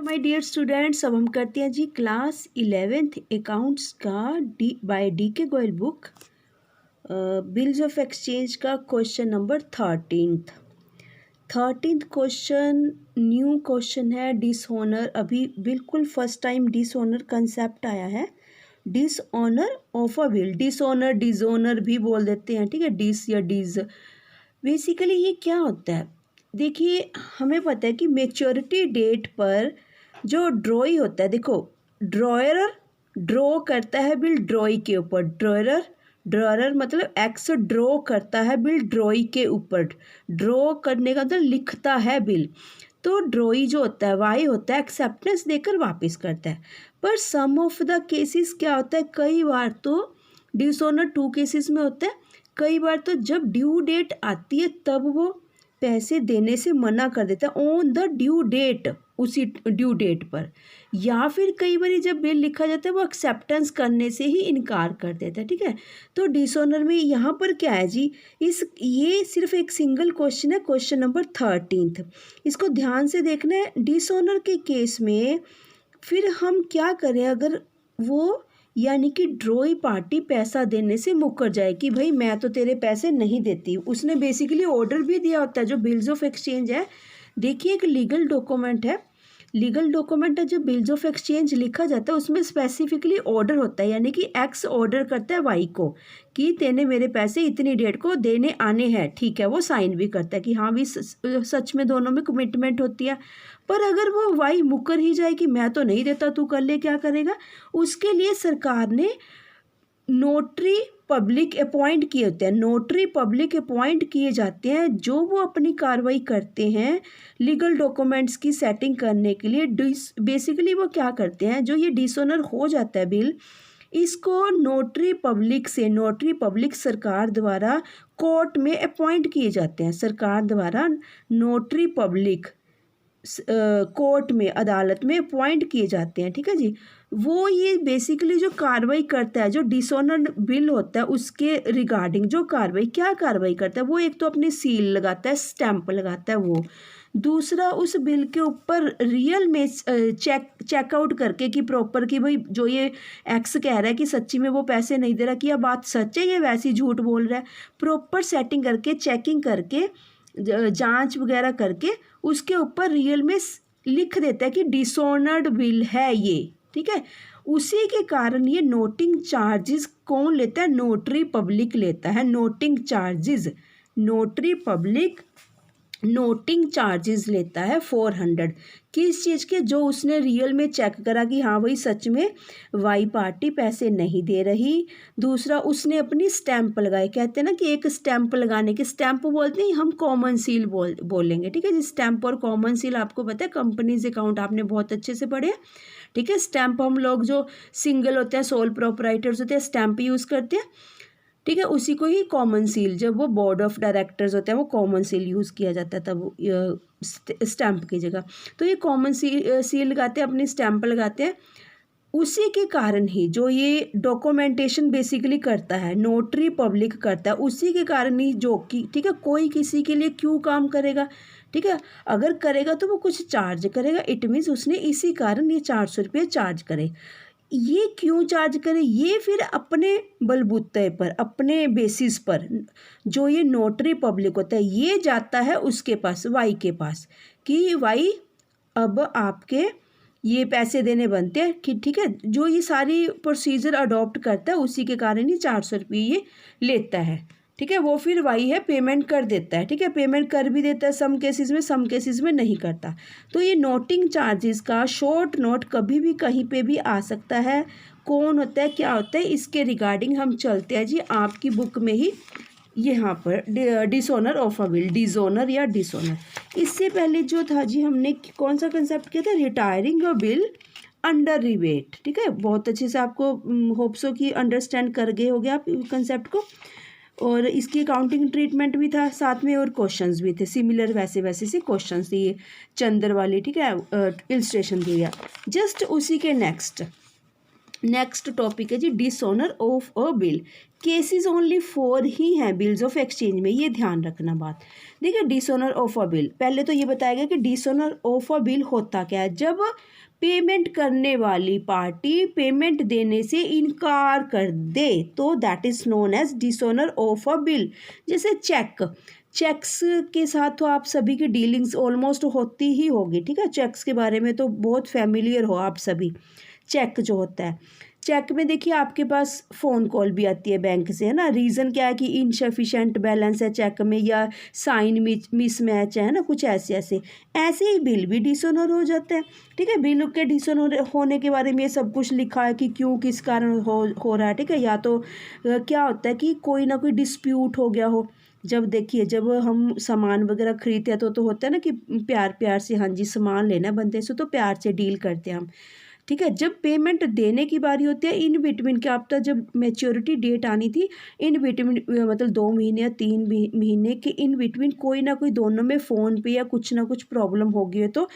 My dear students, अब हम करते हैं जी क्लास 11th अकाउंट्स का by D K Goyal book bills of exchange का question number 13th question new question है। डिसऑनर, अभी बिल्कुल फर्स्ट टाइम डिसऑनर कंसेप्ट आया है। Dishonour of a bill, dishonour dishonour भी बोल देते हैं, ठीक है, डिस या डिज। बेसिकली ये क्या होता है, देखिए हमें पता है कि मेच्योरिटी डेट पर जो ड्रॉई होता है, देखो ड्रॉयर ड्रॉ करता है बिल ड्रॉई के ऊपर, ड्रॉयर मतलब एक्स ड्रॉ करता है बिल ड्रॉई के ऊपर, ड्रॉ करने का मतलब लिखता है बिल। तो ड्रॉई जो होता है वाई होता है एक्सेप्टेंस देकर वापस करता है। पर सम ऑफ द केसेस क्या होता है, कई बार तो डिसऑनर 2 केसेस में होता है। कई बार तो जब ड्यू डेट आती है तब वो पैसे देने से मना कर देता है ऑन द ड्यू डेट, उसी ड्यू डेट पर। या फिर कई बार जब बिल लिखा जाता है वो एक्सेप्टेंस करने से ही इनकार कर देता है, ठीक है। तो डिसऑनर में यहाँ पर क्या है जी, ये सिर्फ एक सिंगल क्वेश्चन है, क्वेश्चन नंबर 13th। इसको ध्यान से देखना है। डिसऑनर के केस में फिर हम क्या करें, अगर वो यानी कि ड्रॉई पार्टी पैसा देने से मुकर जाए कि भाई मैं तो तेरे पैसे नहीं देती, उसने बेसिकली ऑर्डर भी दिया होता है। जो बिल्स ऑफ एक्सचेंज है, देखिए एक लीगल डॉक्यूमेंट है, जो बिल्स ऑफ एक्सचेंज लिखा जाता है उसमें स्पेसिफिकली ऑर्डर होता है, यानी कि एक्स ऑर्डर करता है वाई को कि तेने मेरे पैसे इतनी डेट को देने आने हैं, ठीक है। वो साइन भी करता है कि हाँ भी सच में दोनों में कमिटमेंट होती है। पर अगर वो वाई मुकर ही जाए कि मैं तो नहीं देता, तू कर ले, क्या करेगा, उसके लिए सरकार ने नोटरी पब्लिक अपॉइंट किए होते हैं, नोटरी पब्लिक अपॉइंट किए जाते हैं, जो वो अपनी कार्रवाई करते हैं लीगल डॉक्यूमेंट्स की सेटिंग करने के लिए। बेसिकली वो क्या करते हैं, जो ये डिसऑनर हो जाता है बिल, इसको नोटरी पब्लिक सरकार द्वारा कोर्ट में अपॉइंट किए जाते हैं। सरकार द्वारा नोटरी पब्लिक कोर्ट में, अदालत में अपॉइंट किए जाते हैं, ठीक है जी। वो ये बेसिकली जो कार्रवाई करता है, जो डिसऑनर बिल होता है उसके रिगार्डिंग जो क्या कार्रवाई करता है, वो एक तो अपनी सील लगाता है, स्टैंप लगाता है वो। दूसरा, उस बिल के ऊपर रियल में चेकआउट करके कि प्रॉपर कि भाई जो ये एक्स कह रहा है कि सच्ची में वो पैसे नहीं दे रहा, कि यह बात सच है, ये वैसी झूठ बोल रहा है, प्रॉपर सेटिंग करके, चेकिंग करके, जांच वगैरह करके उसके ऊपर रियल में लिख देता है कि डिसऑनर्ड बिल है ये, ठीक है। उसी के कारण ये नोटिंग चार्जेस कौन लेता है, नोटरी पब्लिक लेता है। Noting charges, notary public noting charges लेता है 400। किस चीज़ के, जो उसने रियल में चेक करा कि हाँ भाई सच में वाई पार्टी पैसे नहीं दे रही। दूसरा, उसने अपनी स्टैंप लगाई, कहते हैं ना कि एक स्टैंप लगाने के, स्टैंप बोलते हैं हम कॉमन सील बोलेंगे, ठीक है जी। स्टैंप और कॉमन सील आपको पता है, कंपनीज अकाउंट आपने बहुत अच्छे से पढ़े, ठीक है। स्टैंप हम लोग जो सिंगल होते हैं, सोल प्रोपराइटर्स होते हैं, स्टैंप यूज़ करते हैं, ठीक है। उसी को ही कॉमन सील, जब वो बोर्ड ऑफ डायरेक्टर्स होते हैं वो कॉमन सील यूज़ किया जाता है तब स्टैंप की जगह। तो ये कॉमन सील लगाते हैं, अपनी स्टैंप लगाते हैं। उसी के कारण ही जो ये डॉक्यूमेंटेशन बेसिकली करता है, नोटरी पब्लिक करता है, उसी के कारण ही जो कि, ठीक है, कोई किसी के लिए क्यों काम करेगा, ठीक है। अगर करेगा तो वो कुछ चार्ज करेगा, इट मीन्स उसने इसी कारण ये 400 रुपये चार्ज करे। ये क्यों चार्ज करें, ये फिर अपने बलबूते पर, अपने बेसिस पर, जो ये नोटरी पब्लिक होता है ये जाता है उसके पास, वाई के पास, कि वाई अब आपके ये पैसे देने बनते हैं कि, ठीक है। जो ये सारी प्रोसीजर अडॉप्ट करता है उसी के कारण ही 400 रुपये ये लेता है, ठीक है। वो फिर वाई है पेमेंट कर देता है, ठीक है, पेमेंट कर भी देता है सम केसेस में नहीं करता। तो ये नोटिंग चार्जेस का शॉर्ट नोट कभी भी कहीं पे भी आ सकता है। कौन होता है, क्या होता है, इसके रिगार्डिंग हम चलते हैं जी आपकी बुक में ही, यहाँ पर dishonour of a bill, dishonour या डिसऑनर। इससे पहले जो था जी, हमने कौन सा कंसेप्ट किया था, रिटायरिंग अ बिल अंडर रिबेट, ठीक है। बहुत अच्छे से आपको होप्सो की अंडरस्टैंड कर गए हो गया आप कंसेप्ट को। और इसकी अकाउंटिंग ट्रीटमेंट भी था साथ में, और क्वेश्चंस भी थे सिमिलर, वैसे से क्वेश्चंस थे ये चंद्र वाले, ठीक है, इलस्ट्रेशन दिया। जस्ट उसी के नेक्स्ट नेक्स्ट टॉपिक है जी dishonour of a bill. Cases only 4 ही हैं बिल्स ऑफ एक्सचेंज में, ये ध्यान रखना बात। देखिए डिसऑनर ऑफ अ बिल, पहले तो ये बताया गया कि डिसऑनर ऑफ अ बिल होता क्या है। जब पेमेंट करने वाली पार्टी पेमेंट देने से इनकार कर दे तो that is known as dishonour of a bill. जैसे चेक्स के साथ तो आप सभी की डीलिंग्स ऑलमोस्ट होती ही होगी, ठीक है। चेक्स के बारे में तो बहुत फैमिलियर हो आप सभी। चेक जो होता है, चेक में देखिए आपके पास फ़ोन कॉल भी आती है बैंक से, है ना। रीज़न क्या है कि इनसफिशेंट बैलेंस है चेक में, या साइन मिसमैच है ना, कुछ ऐसे ऐसे ऐसे ही बिल भी डिसऑनर हो जाता है, ठीक है। बिल के डिसऑनर होने के बारे में ये सब कुछ लिखा है कि क्यों किस कारण हो रहा है, ठीक है। या तो क्या होता है कि कोई ना कोई डिस्प्यूट हो गया हो। जब देखिए जब हम सामान वगैरह खरीदते हैं तो होता है ना कि प्यार प्यार से, हाँ जी सामान लेना है बंदे से तो प्यार से डील करते हैं हम, ठीक है। जब पेमेंट देने की बारी होती है इन बिटवीन, क्या आपका जब मैच्योरिटी डेट आनी थी इन बिटवीन, मतलब 2 महीने या 3 महीने के इन बिटवीन कोई ना कोई दोनों में फ़ोन पे या कुछ ना कुछ प्रॉब्लम हो गई है तो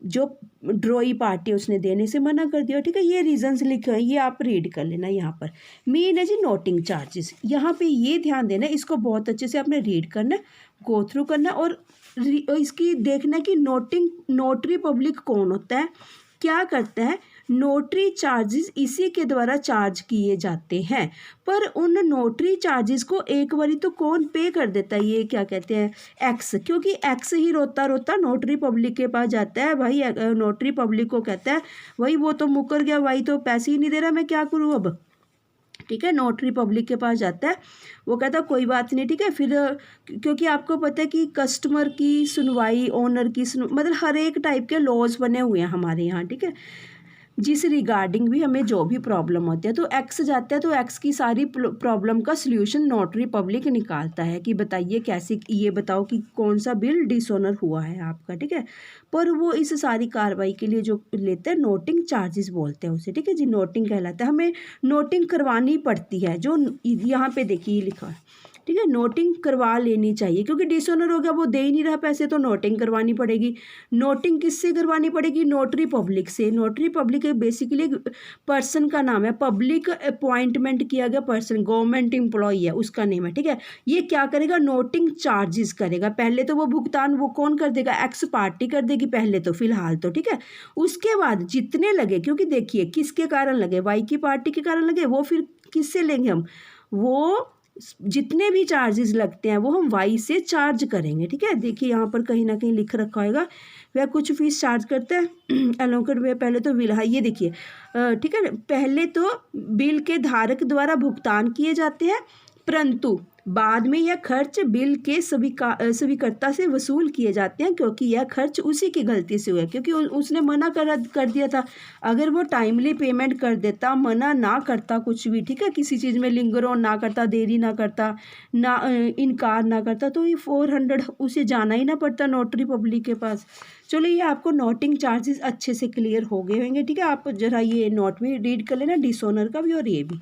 जो ड्रॉई पार्टी उसने देने से मना कर दिया, ठीक है। ये रीजंस लिखे हैं, ये आप रीड कर लेना। यहाँ पर मेन है जी नोटिंग चार्जेस। यहाँ पे ये ध्यान देना, इसको बहुत अच्छे से आपने रीड करना, गो थ्रू करना और इसकी देखना कि नोटरी पब्लिक कौन होता है, क्या करता है। नोटरी चार्जेस इसी के द्वारा चार्ज किए जाते हैं, पर उन नोटरी चार्जेस को एक बारी तो कौन पे कर देता है, ये क्या कहते हैं एक्स, क्योंकि एक्स ही रोता रोता नोटरी पब्लिक के पास जाता है भाई। नोटरी पब्लिक को कहता है भाई वो तो मुकर गया, भाई तो पैसे ही नहीं दे रहा, मैं क्या करूँ अब, ठीक है। नोटरी पब्लिक के पास जाता है, वो कहता है कोई बात नहीं, ठीक है। फिर क्योंकि आपको पता है कि कस्टमर की सुनवाई, ओनर की मतलब हर एक टाइप के लॉज बने हुए हैं हमारे यहाँ, ठीक है। जिस रिगार्डिंग भी हमें जो भी प्रॉब्लम होती है तो एक्स जाता है, तो एक्स की सारी प्रॉब्लम का सल्यूशन नोटरी पब्लिक निकालता है कि बताइए कैसे, ये बताओ कि कौन सा बिल डिसऑनर हुआ है आपका, ठीक है। पर वो इस सारी कार्रवाई के लिए जो लेते हैं नोटिंग चार्जेस बोलते हैं उसे, ठीक है जी। नोटिंग कहलाता है, हमें नोटिंग करवानी पड़ती है, जो यहाँ पे देखिए लिखा है, ठीक है। नोटिंग करवा लेनी चाहिए क्योंकि डिसऑनर हो गया, वो दे ही नहीं रहा पैसे, तो नोटिंग करवानी पड़ेगी। नोटिंग किससे करवानी पड़ेगी, नोटरी पब्लिक से। नोटरी पब्लिक बेसिकली एक पर्सन का नाम है, पब्लिक अपॉइंटमेंट किया गया पर्सन, गवर्नमेंट एम्प्लॉई है उसका नेम है, ठीक है। ये क्या करेगा, नोटिंग चार्जेस करेगा। पहले तो वो भुगतान वो कौन कर देगा, एक्स पार्टी कर देगी पहले तो, फिलहाल तो, ठीक है। उसके बाद जितने लगे, क्योंकि देखिए किसके कारण लगे, वाई की पार्टी के कारण लगे, वो फिर किससे लेंगे हम, वो जितने भी चार्जेस लगते हैं वो हम वाई से चार्ज करेंगे, ठीक है। देखिए यहाँ पर कहीं ना कहीं लिख रखा होगा वह कुछ फीस चार्ज करता है एलोकेट वे, पहले तो बिल, हाँ ये देखिए ठीक है। पहले तो बिल के धारक द्वारा भुगतान किए जाते हैं, परंतु बाद में यह खर्च बिल के स्वीकर्ता से वसूल किए जाते हैं, क्योंकि यह खर्च उसी की गलती से हुआ है, क्योंकि उसने मना कर दिया था। अगर वो टाइमली पेमेंट कर देता, मना ना करता कुछ भी, ठीक है, किसी चीज़ में लिंगर ऑन ना करता, देरी ना करता, ना इनकार ना करता, तो ये 400 उसे जाना ही ना पड़ता नोटरी पब्लिक के पास। चलो ये आपको नोटिंग चार्जेस अच्छे से क्लियर हो गए होंगे, ठीक है। आप जरा ये नोट भी रीड कर लेना, डिसऑनर का भी और ये भी।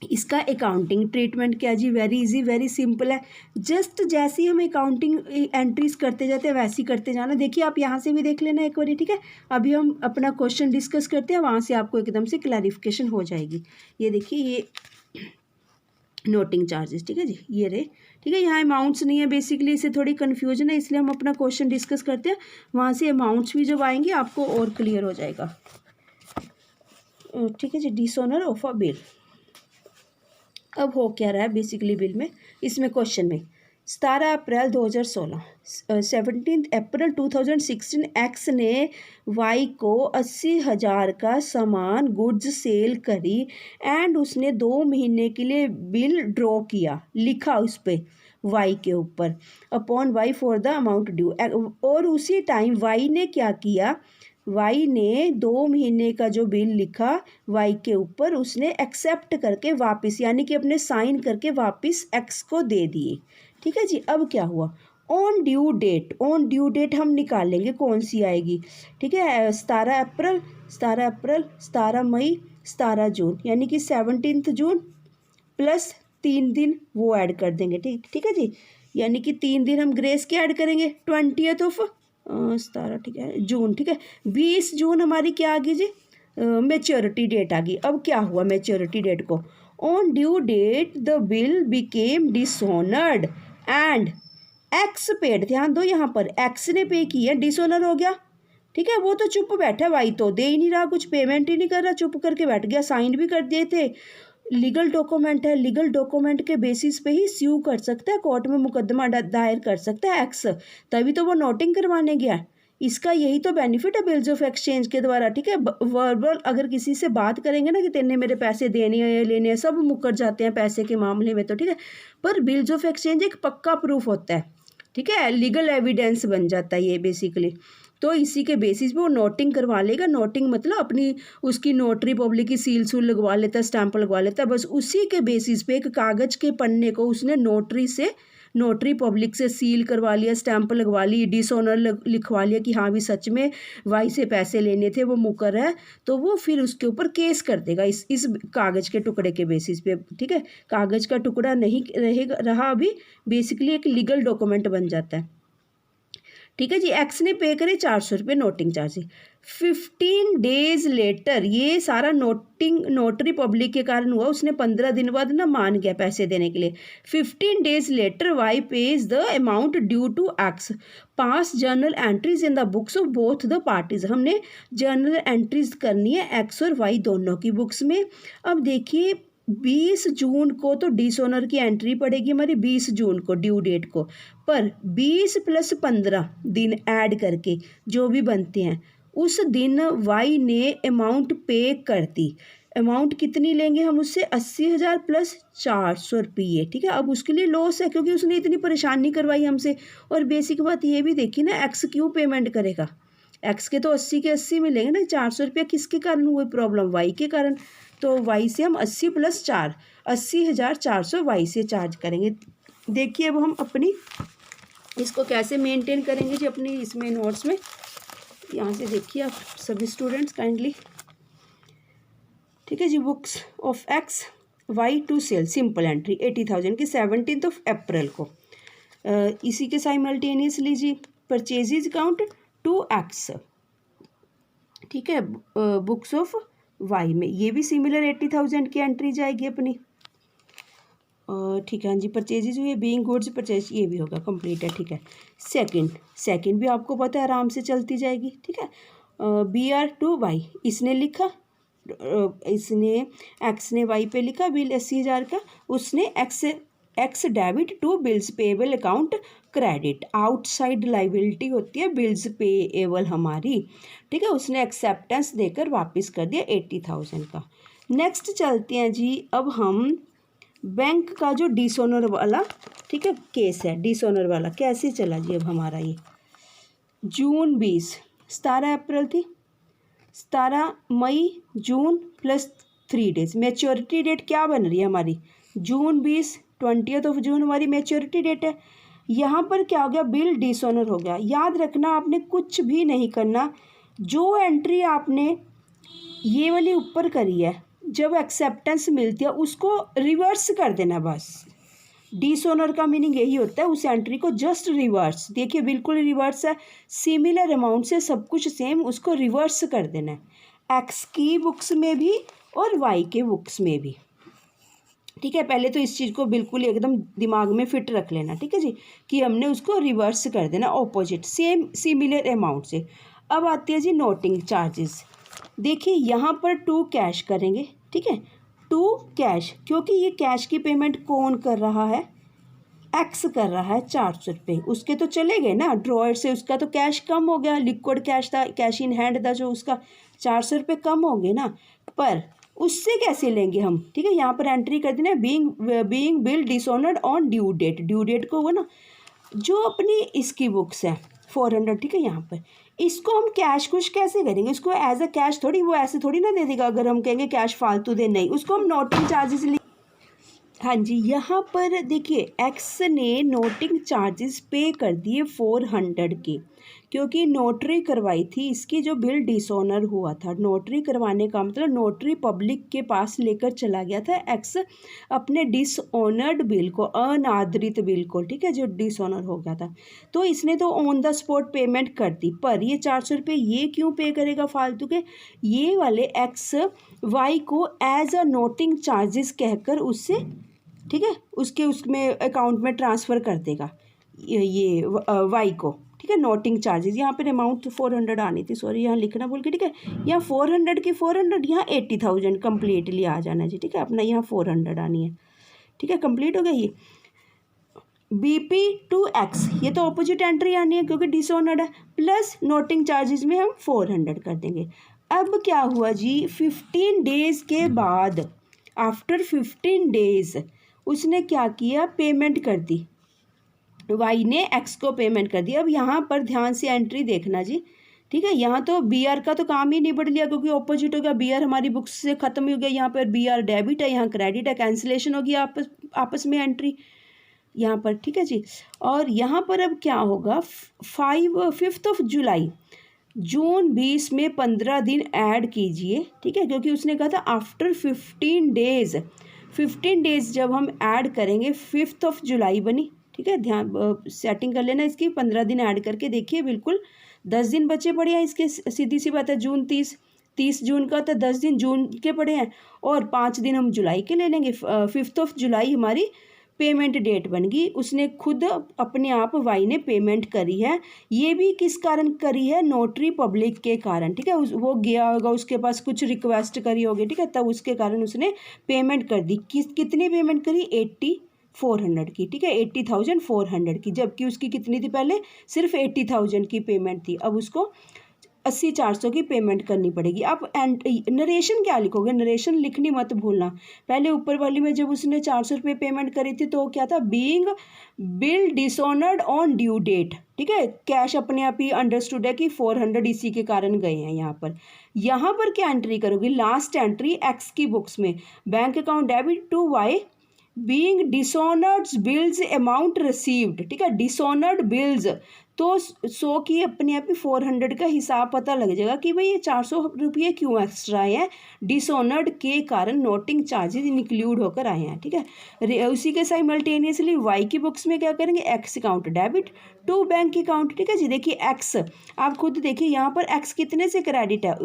इसका अकाउंटिंग ट्रीटमेंट क्या जी, वेरी इजी वेरी सिंपल है। जस्ट जैसे ही हम अकाउंटिंग एंट्रीज करते जाते हैं वैसे ही करते जाना। देखिए आप यहाँ से भी देख लेना एक बार, ठीक है। अभी हम अपना क्वेश्चन डिस्कस करते हैं, वहाँ से आपको एकदम से क्लैरिफिकेशन हो जाएगी। ये देखिए ये नोटिंग चार्जेस, ठीक है जी, ये रहे, ठीक है। यहाँ अमाउंट्स नहीं है, बेसिकली इसे थोड़ी कन्फ्यूजन है, इसलिए हम अपना क्वेश्चन डिस्कस करते हैं, वहाँ से अमाउंट्स भी जब आएंगे आपको और क्लियर हो जाएगा, ठीक है जी। डिसऑनर ऑफ अ बिल अब हो क्या रहा है बेसिकली बिल में, इसमें क्वेश्चन में 17 अप्रैल 2016, 17 अप्रैल 2016 एक्स ने वाई को 80,000 का सामान गुड्स सेल करी एंड उसने 2 महीने के लिए बिल ड्रॉ किया, लिखा उस पर वाई के ऊपर, upon Y for the amount due. और उसी टाइम वाई ने क्या किया, वाई ने 2 महीने का जो बिल लिखा वाई के ऊपर, उसने एक्सेप्ट करके वापस, यानी कि अपने साइन करके वापस एक्स को दे दिए, ठीक है जी। अब क्या हुआ, ऑन ड्यू डेट हम निकालेंगे कौन सी आएगी, ठीक है। 17 अप्रैल, 17 मई, 17 जून, यानी कि 17 जून प्लस 3 दिन वो ऐड कर देंगे, ठीक है जी। यानी कि 3 दिन हम ग्रेस के ऐड करेंगे, 20th ऑफ 17, ठीक है जून, ठीक है। 20 जून हमारी क्या आ गई जी, मेच्योरिटी डेट आ गई। अब क्या हुआ मेच्योरिटी डेट को, on due date the bill became dishonoured and X paid, ध्यान दो यहाँ पर एक्स ने पे किया, डिसऑनर हो गया, ठीक है। वो तो चुप बैठा, वाई तो दे ही नहीं रहा, कुछ पेमेंट ही नहीं कर रहा, चुप करके बैठ गया, साइन भी कर दिए थे। लीगल डॉक्यूमेंट है, लीगल डॉक्यूमेंट के बेसिस पे ही स्यू कर सकता है, कोर्ट में मुकदमा दायर कर सकता है एक्स, तभी तो वो नोटिंग करवाने गया। इसका यही तो बेनिफिट है बिल्स ऑफ एक्सचेंज के द्वारा, ठीक है। वर्बल अगर किसी से बात करेंगे ना कि तेने मेरे पैसे देने हैं लेने हैं, सब मुकर जाते हैं पैसे के मामले में तो, ठीक है। पर बिल्स ऑफ एक्सचेंज एक पक्का प्रूफ होता है, ठीक है, लीगल एविडेंस बन जाता है ये बेसिकली। तो इसी के बेसिस पे वो नोटिंग करवा लेगा। नोटिंग मतलब अपनी उसकी नोटरी पब्लिक की सील सूल लगवा लेता है, स्टैंप लगवा लेता है, बस उसी के बेसिस पे एक कागज़ के पन्ने को उसने नोटरी पब्लिक से सील करवा लिया, स्टैंप लगवा ली, डिसऑनर लिखवा लिया कि हाँ भी सच में वाई से पैसे लेने थे, वो मुकर है, तो वो फिर उसके ऊपर केस कर देगा इस कागज़ के टुकड़े के बेसिस पे, ठीक है। कागज़ का टुकड़ा नहीं रहा अभी, बेसिकली एक लीगल डॉक्यूमेंट बन जाता है, ठीक है जी। एक्स ने पे करे 400 रुपये नोटिंग चार्ज। 15 डेज लेटर, ये सारा नोटरी पब्लिक के कारण हुआ, उसने 15 दिन बाद ना मान गया पैसे देने के लिए। 15 days later Y pays the amount due to X, pass journal entries in the books of both the parties, हमने जर्नल एंट्रीज करनी है एक्स और वाई दोनों की बुक्स में। अब देखिए 20 जून को तो डिसऑनर की एंट्री पड़ेगी हमारी, 20 जून को ड्यू डेट को, पर 20 + 15 दिन ऐड करके जो भी बनते हैं उस दिन वाई ने अमाउंट पे कर दी। अमाउंट कितनी लेंगे हम उससे, 80,000 + 400 रुपये, ठीक है। अब उसके लिए लॉस है क्योंकि उसने इतनी परेशानी करवाई हमसे। और बेसिक बात ये भी देखी ना, एक्स क्यों पेमेंट करेगा, एक्स के तो 80 के 80 मिलेंगे ना, 400 रुपया किसके कारण हुई प्रॉब्लम, वाई के कारण। तो वाई से हम 80 + 4, 80,400 वाई से चार्ज करेंगे। देखिए अब हम अपनी इसको कैसे मेंटेन करेंगे जी अपनी इसमें नोट्स में, यहाँ से देखिए आप सभी स्टूडेंट्स काइंडली, ठीक है जी। Books of X Y to sale, simple entry 80,000 की 17 अप्रैल को। इसी के साइमल्टेनियसली जी परचेजेज अकाउंट टू एक्स, ठीक है। बुक्स ऑफ वाई में ये भी सिमिलर 80,000 की एंट्री जाएगी अपनी, ठीक है। हाँ जी, परचेजेज हुए, बीइंग गुड्स परचेज, ये भी होगा कंप्लीट है, ठीक है। सेकंड भी आपको पता है आराम से चलती जाएगी, ठीक है। BR टू वाई, इसने लिखा, इसने एक्स ने वाई पे लिखा बिल 80,000 का, उसने X debit to bills payable account credit, outside liability होती है बिल्स पेएबल हमारी, ठीक है। उसने एक्सेप्टेंस देकर वापस कर दिया 80,000 का। नेक्स्ट चलते हैं जी, अब हम बैंक का जो डिसऑनर वाला, ठीक है, केस है, डिसऑनर वाला कैसे चला जी। अब हमारा ये जून 20, 17 अप्रैल थी, 17 मई, जून + 3 डेज, मैच्योरिटी डेट क्या बन रही है हमारी, जून 20, 20 जून हमारी मैच्योरिटी डेट है। यहाँ पर क्या हो गया, बिल डिसऑनर हो गया। याद रखना आपने कुछ भी नहीं करना, जो एंट्री आपने ये वाली ऊपर करी है, जब एक्सेप्टेंस मिलती है उसको रिवर्स कर देना बस। डिसऑनर का मीनिंग यही होता है, उस एंट्री को जस्ट रिवर्स, देखिए बिल्कुल रिवर्स है, सिमिलर अमाउंट से सब कुछ सेम, उसको रिवर्स कर देना है, एक्स की बुक्स में भी और वाई के बुक्स में भी, ठीक है। पहले तो इस चीज़ को बिल्कुल एकदम दिमाग में फिट रख लेना, ठीक है जी, कि हमने उसको रिवर्स कर देना ऑपोजिट, सेम सिमिलर अमाउंट से। अब आती है जी नोटिंग चार्जेस। देखिए यहाँ पर 2 कैश करेंगे, ठीक है, 2 कैश, क्योंकि ये कैश की पेमेंट कौन कर रहा है, एक्स कर रहा है 400 रुपये, उसके तो चले गए ना ड्रॉयर से, उसका तो कैश कम हो गया, लिक्विड कैश था, कैश इन हैंड था जो, उसका 400 रुपये कम हो गए ना। पर उससे कैसे लेंगे हम, ठीक है। यहाँ पर एंट्री कर देना, being bill dishonoured on due date को, वो ना जो अपनी इसकी बुक्स है 400, ठीक है। यहाँ पर इसको हम कैश कुछ कैसे करेंगे, उसको एज अ कैश थोड़ी, वो ऐसे थोड़ी ना दे देगा अगर हम कहेंगे कैश फालतू दे, नहीं, उसको हम नोटिंग चार्जेस हाँ जी, यहाँ पर देखिए एक्स ने नोटिंग चार्जेस पे कर दिए 400 के, क्योंकि नोटरी करवाई थी इसकी, जो बिल डिसऑनर हुआ था। नोटरी करवाने का मतलब नोटरी पब्लिक के पास लेकर चला गया था एक्स अपने डिसऑनर्ड बिल को, अनादरित बिल को, ठीक है, जो डिसऑनर हो गया था। तो इसने तो ऑन द स्पॉट पेमेंट कर दी, पर ये 400 रुपये ये क्यों पे करेगा फालतू के? ये वाले एक्स वाई को एज अ नोटिंग चार्जेस कहकर उससे, ठीक है, उसमें अकाउंट में ट्रांसफ़र कर देगा ये वाई को, ठीक है। नोटिंग चार्जेस, यहाँ पर अमाउंट 400 आनी थी, सॉरी यहाँ लिखना भूल के, ठीक है। यहाँ 400 की 400, यहाँ 80,000 कम्प्लीटली आ जाना जी, ठीक है। अपना यहाँ 400 आनी है, ठीक है। कंप्लीट हो गया ये। BP टू एक्स, ये तो ऑपोजिट एंट्री आनी है क्योंकि डिसऑनर्ड है, प्लस नोटिंग चार्जेस में हम 400 कर देंगे। अब क्या हुआ जी, 15 डेज़ के बाद, आफ्टर 15 डेज़ उसने क्या किया, पेमेंट कर दी, वाई ने एक्स को पेमेंट कर दी। अब यहाँ पर ध्यान से एंट्री देखना जी, ठीक है। यहाँ तो BR का तो काम ही निबड़ लिया क्योंकि ऑपोजिट हो गया, BR हमारी बुक्स से ख़त्म हो गया, यहाँ पर BR डेबिट है, यहाँ क्रेडिट है, कैंसिलेशन होगी आपस में एंट्री यहाँ पर, ठीक है जी। और यहाँ पर अब क्या होगा, 5 जुलाई, जून 20 में 15 दिन ऐड कीजिए, ठीक है, क्योंकि उसने कहा था आफ्टर 15 डेज़, 15 डेज़ जब हम ऐड करेंगे 5 जुलाई बनी, ठीक है। ध्यान सेटिंग कर लेना इसकी, 15 दिन ऐड करके देखिए, बिल्कुल 10 दिन बचे पड़े हैं इसके, सीधी सी बात है। जून 30 जून का, तो 10 दिन जून के पड़े हैं और 5 दिन हम जुलाई के ले लेंगे। 5 जुलाई हमारी पेमेंट डेट बन गई। उसने खुद अपने आप वाई ने पेमेंट करी है, ये भी किस कारण करी है, नोटरी पब्लिक के कारण, ठीक है। वो गया होगा, उसके पास कुछ रिक्वेस्ट करी होगी, ठीक है, तब उसके कारण उसने पेमेंट कर दी। कितनी पेमेंट करी, 8400 की, ठीक है, 80,400 की, जबकि उसकी कितनी थी पहले, सिर्फ 80,000 की पेमेंट थी। अब उसको 80,400 की पेमेंट करनी पड़ेगी। अब नरेशन क्या लिखोगे, नरेशन लिखनी मत भूलना। पहले ऊपर वाली में जब उसने 400 रुपये पेमेंट करी थी तो क्या था, being bill dishonoured on due date, ठीक है। कैश अपने आप ही अंडरस्टूड है कि 400 इसी के कारण गए हैं। यहाँ पर क्या एंट्री करोगे, लास्ट एंट्री एक्स की बुक्स में, bank account debit to Y being dishonoured bills amount received, ठीक है, डिसऑनर्ड बिल्स, तो 100 की अपने आप ही 400 का हिसाब पता लग जाएगा कि भाई ये 400 रुपये क्यों एक्स्ट्रा आए हैं, डिसऑनर्ड के कारण नोटिंग चार्जेस इंक्लूड होकर आए हैं, ठीक है। उसी के साइमल्टेनियसली वाई की बुक्स में क्या करेंगे, X account debit to bank account, ठीक है जी। देखिए एक्स, आप खुद देखिए यहाँ पर एक्स कितने से क्रेडिट है,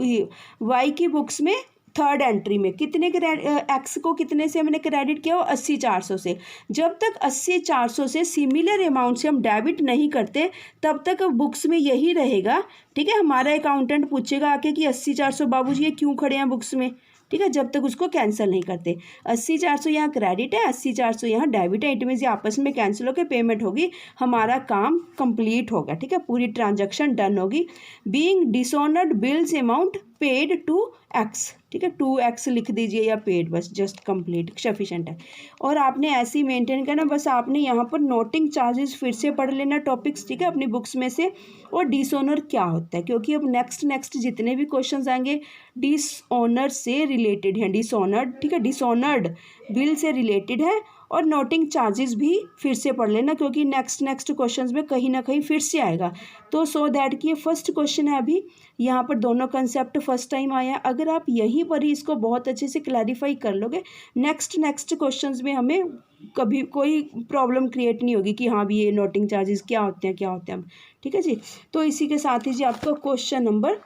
वाई की बुक्स में थर्ड एंट्री में कितने एक्स को कितने से हमने क्रेडिट किया हो, 80,400 से। जब तक 80,400 से सिमिलर अमाउंट से हम डेबिट नहीं करते तब तक बुक्स में यही रहेगा, ठीक है। हमारा अकाउंटेंट पूछेगा आके कि 80,400 बाबूजी ये क्यों खड़े हैं बुक्स में, ठीक है, जब तक उसको कैंसिल नहीं करते। 80,400 यहाँ क्रेडिट है, 80,400 यहाँ डेबिट है, इट मीन्स ये आपस में कैंसिल होकर पेमेंट होगी, हमारा काम कंप्लीट होगा, ठीक है, पूरी ट्रांजैक्शन डन होगी। Being dishonoured bills amount paid to X, ठीक है, 2x लिख दीजिए या पेड, बस जस्ट कंप्लीट सफिशेंट है। और आपने ऐसे ही मेंटेन करना, बस आपने यहाँ पर नोटिंग चार्जेस फिर से पढ़ लेना टॉपिक्स, ठीक है, अपनी बुक्स में से, और डिसऑनर क्या होता है, क्योंकि अब नेक्स्ट जितने भी क्वेश्चंस आएंगे डिसऑनर से रिलेटेड हैं, डिसऑनर्ड, ठीक है, डिसऑनर्ड बिल से रिलेटेड है। और नोटिंग चार्जेस भी फिर से पढ़ लेना क्योंकि नेक्स्ट क्वेश्चंस में कहीं ना कहीं फिर से आएगा, तो सो दैट कि ये फर्स्ट क्वेश्चन है, अभी यहाँ पर दोनों कंसेप्ट फर्स्ट टाइम आया है। अगर आप यहीं पर ही इसको बहुत अच्छे से क्लैरिफाई कर लोगे, नेक्स्ट क्वेश्चंस में हमें कभी कोई प्रॉब्लम क्रिएट नहीं होगी कि हाँ भी ये नोटिंग चार्जेस क्या होते हैं, ठीक है जी। तो इसी के साथ ही जी आपका क्वेश्चन नंबर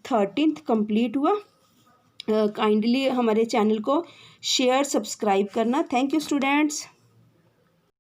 13 कंप्लीट हुआ। काइंडली हमारे चैनल को शेयर सब्सक्राइब करना। Thank you students.